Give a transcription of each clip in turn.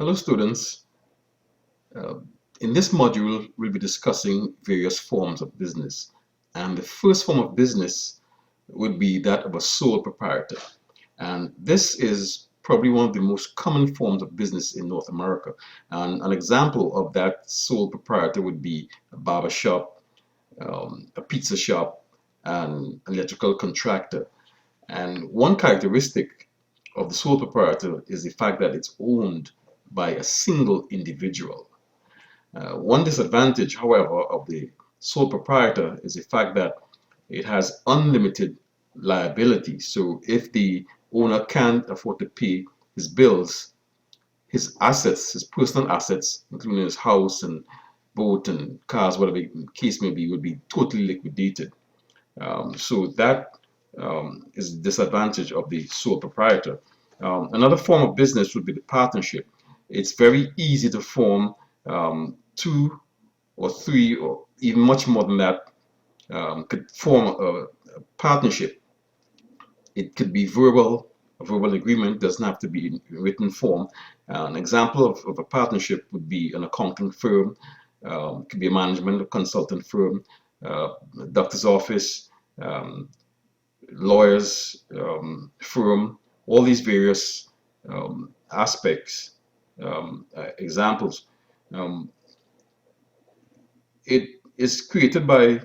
Hello students. Uh, in this module, we'll be discussing various forms of business. And the first form of business would be that of a sole proprietor. And this is probably one of the most common forms of business in North America. And an example of that sole proprietor would be a barber shop, a pizza shop, and an electrical contractor. And one characteristic of the sole proprietor is the fact that it's owned by a single individual. One disadvantage, however, of the sole proprietor is the fact that it has unlimited liability. So if the owner can't afford to pay his bills, his assets, his personal assets, including his house and boat and cars, whatever the case may be, would be totally liquidated. So that is the disadvantage of the sole proprietor. Another form of business would be the partnership. It's very easy to form two or three or even much more than that could form a partnership. It could be a verbal agreement, doesn't have to be in written form. An example of a partnership would be an accounting firm, could be a management or consultant firm, doctor's office, um, lawyers firm, all these various aspects, examples. Um, it is created by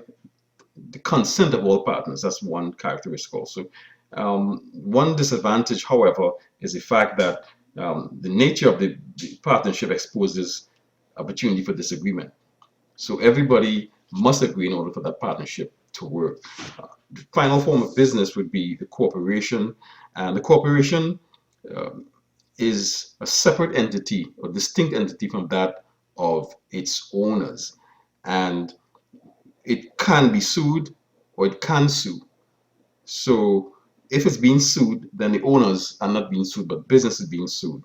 the consent of all partners. That's one characteristic also. One disadvantage, however, is the fact that the nature of the partnership exposes opportunity for disagreement. So everybody must agree in order for that partnership to work. The final form of business would be the corporation, and the corporation is a separate entity or distinct entity from that of its owners, and it can be sued or it can sue. So if it's being sued, then the owners are not being sued, but business is being sued.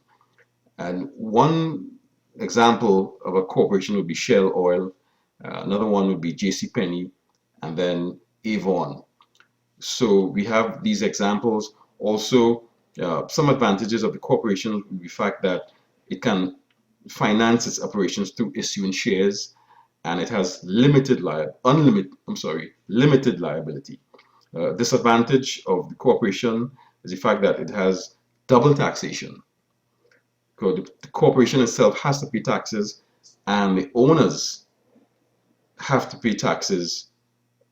And one example of a corporation would be Shell Oil, another one would be J.C. Penney, and then Avon. So we have these examples. Also, some advantages of the corporation would be the fact that it can finance its operations through issuing shares, and it has limited liability. Disadvantage of the corporation is the fact that it has double taxation. Because the corporation itself has to pay taxes, and the owners have to pay taxes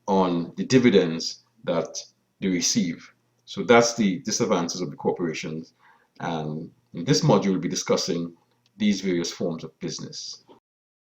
on the dividends that they receive. So that's the disadvantages of the corporations. And in this module, we'll be discussing these various forms of business.